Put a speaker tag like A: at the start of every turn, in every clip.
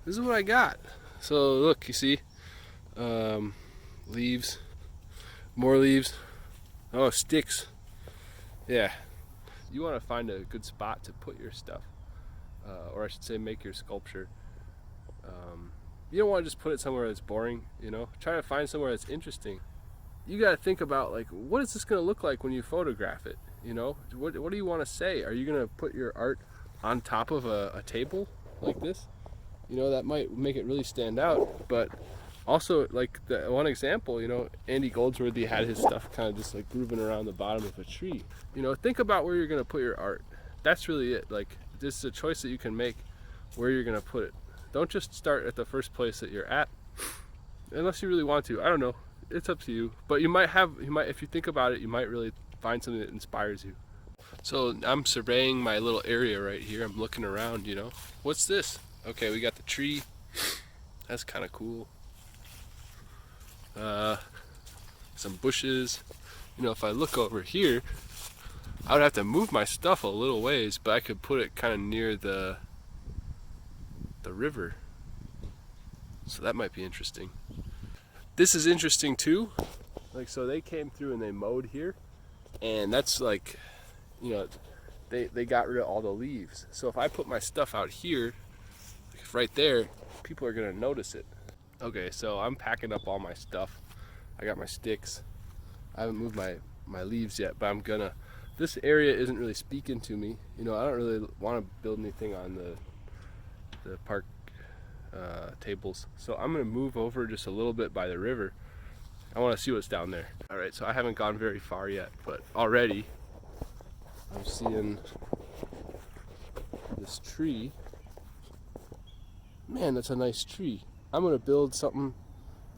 A: This is what I got. So look, you see, leaves, more leaves. Oh, sticks. Yeah. You want to find a good spot to put your stuff, or I should say, make your sculpture. You don't want to just put it somewhere that's boring. Try to find somewhere that's interesting. You got to think about, like, what is this going to look like when you photograph it? What do you want to say? Are you going to put your art on top of a table like this? That might make it really stand out. But also, like the one example, Andy Goldsworthy had his stuff kind of just like grooving around the bottom of a tree. Think about where you're going to put your art. That's really it. Like, this is a choice that you can make where you're going to put it. Don't just start at the first place that you're at, unless you really want to. I don't know. It's up to you. But if you think about it, you might really find something that inspires you. So I'm surveying my little area right here. I'm looking around, What's this? Okay, we got the tree. That's kind of cool. Some bushes. If I look over here, I would have to move my stuff a little ways, but I could put it kind of near the river. So that might be interesting. This is interesting too. Like, so they came through and they mowed here, and that's like, they got rid of all the leaves. So if I put my stuff out here, like right there, people are gonna notice it. Okay, so I'm packing up all my stuff. I got my sticks. I haven't moved my leaves yet, but I'm gonna. This area isn't really speaking to me. I don't really want to build anything on the park tables. So I'm gonna move over just a little bit by the river. I want to see what's down there. All right, so I haven't gone very far yet, but already I'm seeing this tree. Man, that's a nice tree. I'm gonna build something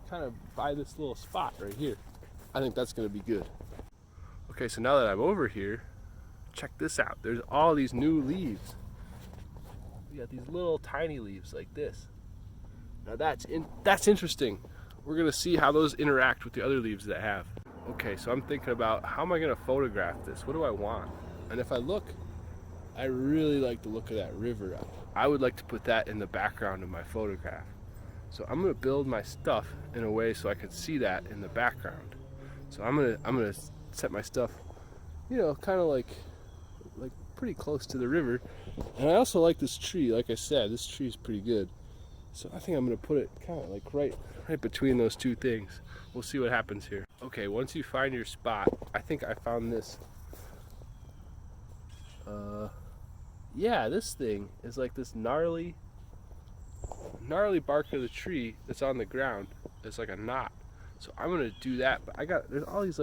A: kind of by this little spot right here. I think that's gonna be good. Okay, so now that I'm over here, check this out. There's all these new leaves. We got these little tiny leaves like this. Now that's interesting. We're gonna see how those interact with the other leaves that I have. Okay, so I'm thinking about, how am I gonna photograph this? What do I want? And if I look, I really like the look of that river. I would like to put that in the background of my photograph. So I'm gonna build my stuff in a way so I can see that in the background. So I'm gonna set my stuff, kind of like pretty close to the river. And I also like this tree. Like I said, this tree is pretty good. So I think I'm gonna put it kind of like right between those two things. We'll see what happens here. Okay, once you find your spot, I think I found this. Yeah, this thing is like this gnarly bark of the tree that's on the ground. It's like a knot. So I'm gonna do that, but there's all these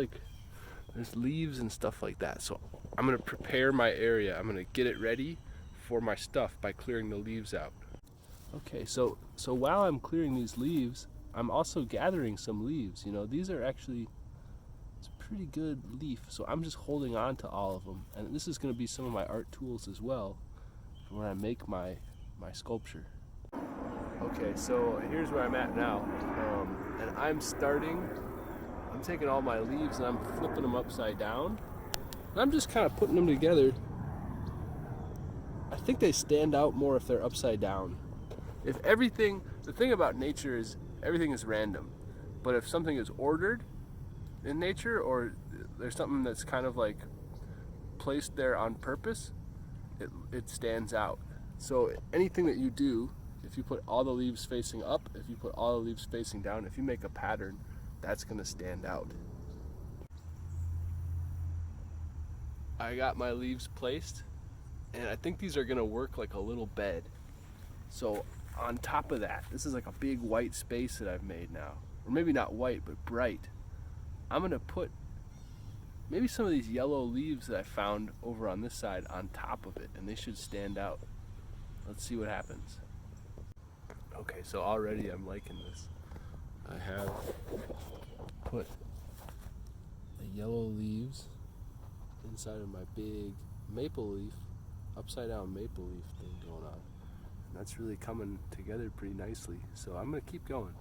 A: there's leaves and stuff like that. So I'm gonna prepare my area. I'm gonna get it ready for my stuff by clearing the leaves out. Okay, so while I'm clearing these leaves, I'm also gathering some leaves. These are actually, it's a pretty good leaf. So I'm just holding on to all of them. And this is gonna be some of my art tools as well for when I make my sculpture. Okay, so here's where I'm at now. And I'm taking all my leaves and I'm flipping them upside down. And I'm just kind of putting them together. I think they stand out more if they're upside down. The thing about nature is everything is random. But if something is ordered in nature, or there's something that's kind of like placed there on purpose, it stands out. So anything that you do, if you put all the leaves facing up, if you put all the leaves facing down, if you make a pattern, that's gonna stand out. I got my leaves placed, and I think these are gonna work like a little bed. So on top of that, this is like a big white space that I've made now. Or maybe not white, but bright. I'm gonna put maybe some of these yellow leaves that I found over on this side on top of it, and they should stand out. Let's see what happens. Okay, so already I'm liking this. I have put the yellow leaves inside of my big maple leaf, upside down maple leaf thing going on. And that's really coming together pretty nicely. So I'm gonna keep going.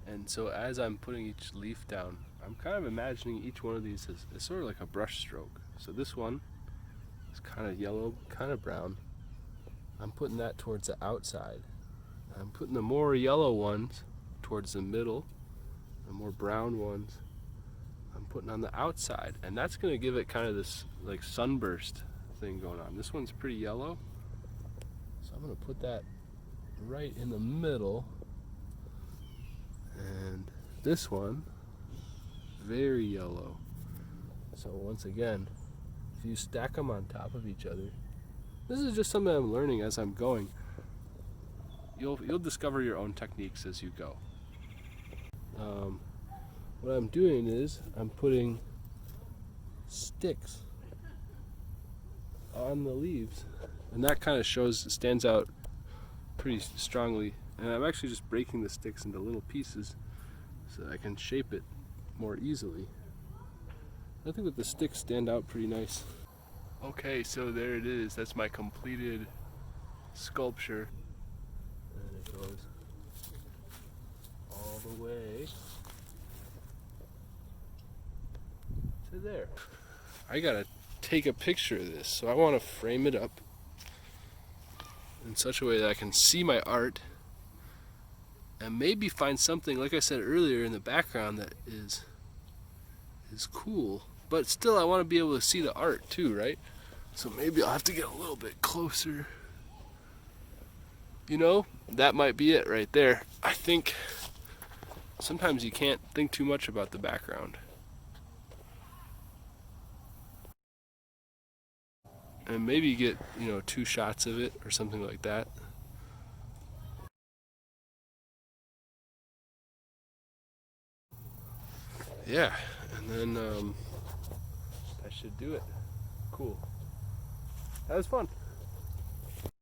A: And so as I'm putting each leaf down, I'm kind of imagining each one of these as sort of like a brush stroke. So this one is kind of yellow, kind of brown. I'm putting that towards the outside. I'm putting the more yellow ones towards the middle, the more brown ones I'm putting on the outside, and that's going to give it kind of this like sunburst thing going on. This one's pretty yellow, so I'm going to put that right in the middle, and this one very yellow. So once again, if you stack them on top of each other, this is just something I'm learning as I'm going. You'll discover your own techniques as you go. What I'm doing is I'm putting sticks on the leaves, and that kind of stands out pretty strongly. And I'm actually just breaking the sticks into little pieces so that I can shape it more easily. I think that the sticks stand out pretty nice. Okay, so there it is. That's my completed sculpture. And it goes all the way to there. I gotta take a picture of this, so I want to frame it up in such a way that I can see my art and maybe find something, like I said earlier, in the background that is cool. But still, I want to be able to see the art too, right? So maybe I'll have to get a little bit closer. You know, that might be it right there. I think sometimes you can't think too much about the background. And maybe get, 2 shots of it or something like that. Yeah, and then that should do it. Cool. That was fun.